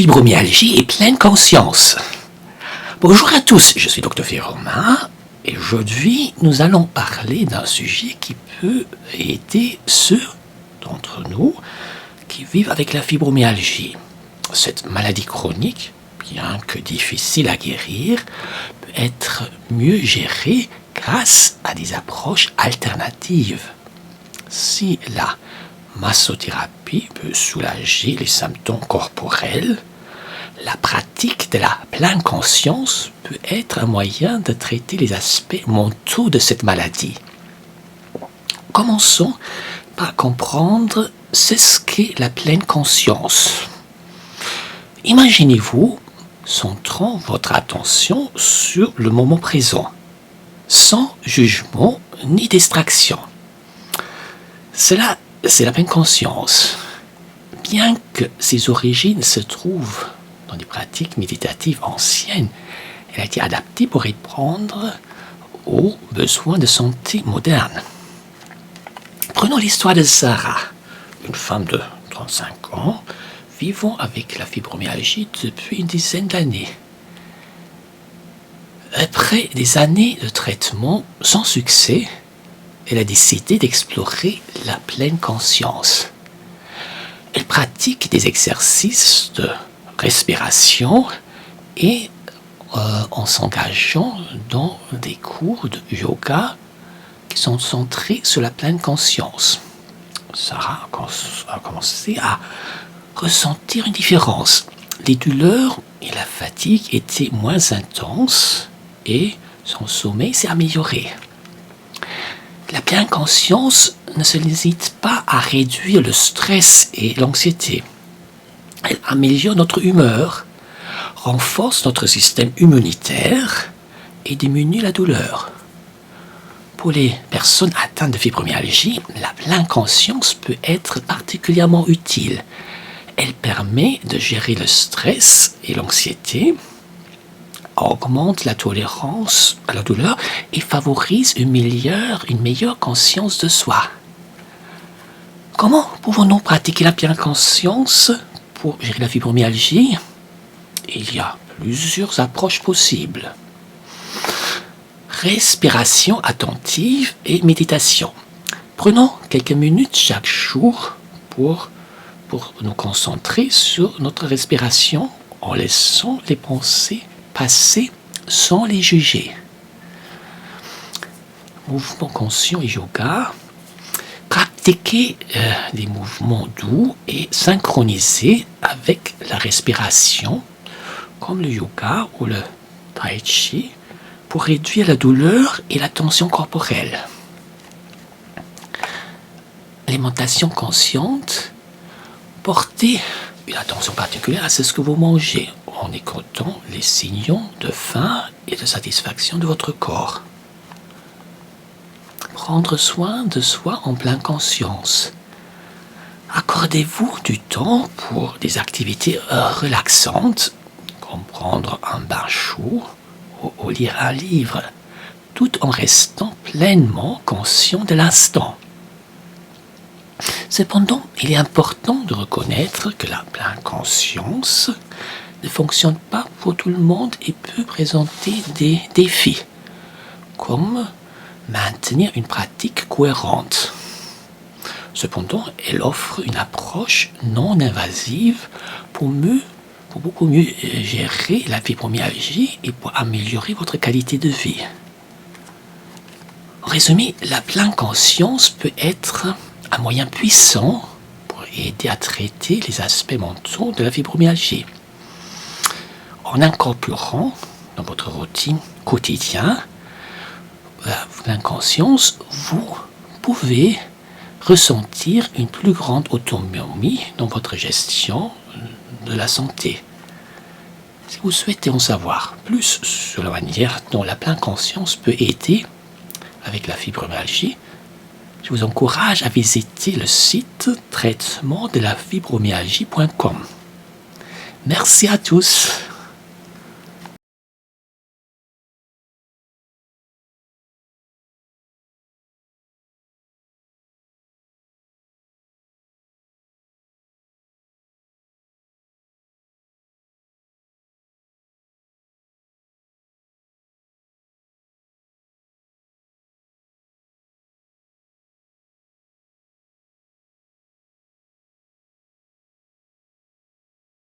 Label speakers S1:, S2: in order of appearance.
S1: fibromyalgie et pleine conscience. Bonjour à tous, je suis Dr Romain et aujourd'hui nous allons parler d'un sujet qui peut aider ceux d'entre nous qui vivent avec la fibromyalgie. Cette maladie chronique, bien que difficile à guérir, peut être mieux gérée grâce à des approches alternatives. Si la massothérapie peut soulager les symptômes corporels, la pratique de la pleine conscience peut être un moyen de traiter les aspects mentaux de cette maladie. Commençons par comprendre ce qu'est la pleine conscience. Imaginez-vous centrant votre attention sur le moment présent, sans jugement ni distraction. Cela, c'est la pleine conscience. Bien que ses origines se trouvent dans des pratiques méditatives anciennes, elle a été adaptée pour répondre aux besoins de santé modernes. Prenons l'histoire de Sarah, une femme de 35 ans, vivant avec la fibromyalgie depuis une dizaine d'années. Après des années de traitement sans succès, elle a décidé d'explorer la pleine conscience. Elle pratique des exercices de respiration et en s'engageant dans des cours de yoga qui sont centrés sur la pleine conscience. Sarah a commencé à ressentir une différence. Les douleurs et la fatigue étaient moins intenses et son sommeil s'est amélioré. La pleine conscience ne se limite pas à réduire le stress et l'anxiété. Elle améliore notre humeur, renforce notre système immunitaire et diminue la douleur. Pour les personnes atteintes de fibromyalgie, la pleine conscience peut être particulièrement utile. Elle permet de gérer le stress et l'anxiété, augmente la tolérance à la douleur et favorise une meilleure conscience de soi. Comment pouvons-nous pratiquer la pleine conscience pour gérer la fibromyalgie? Il y a plusieurs approches possibles. Respiration attentive et méditation. Prenons quelques minutes chaque jour pour nous concentrer sur notre respiration en laissant les pensées passer sans les juger. Mouvement conscient et yoga. Pratiquer des mouvements doux et synchronisés avec la respiration, comme le yoga ou le tai chi, pour réduire la douleur et la tension corporelle. Alimentation consciente. Portez une attention particulière à ce que vous mangez en écoutant les signaux de faim et de satisfaction de votre corps. Prendre soin de soi en pleine conscience. Accordez-vous du temps pour des activités relaxantes, comme prendre un bain chaud ou lire un livre, tout en restant pleinement conscient de l'instant. Cependant, il est important de reconnaître que la pleine conscience ne fonctionne pas pour tout le monde et peut présenter des défis, comme maintenir une pratique cohérente. Cependant, elle offre une approche non invasive pour beaucoup mieux gérer la fibromyalgie et pour améliorer votre qualité de vie. En résumé, la pleine conscience peut être un moyen puissant pour aider à traiter les aspects mentaux de la fibromyalgie. En incorporant dans votre routine quotidienne la pleine conscience, vous pouvez ressentir une plus grande autonomie dans votre gestion de la santé. Si vous souhaitez en savoir plus sur la manière dont la pleine conscience peut aider avec la fibromyalgie, je vous encourage à visiter le site traitement de la fibromyalgie.com. Merci à tous.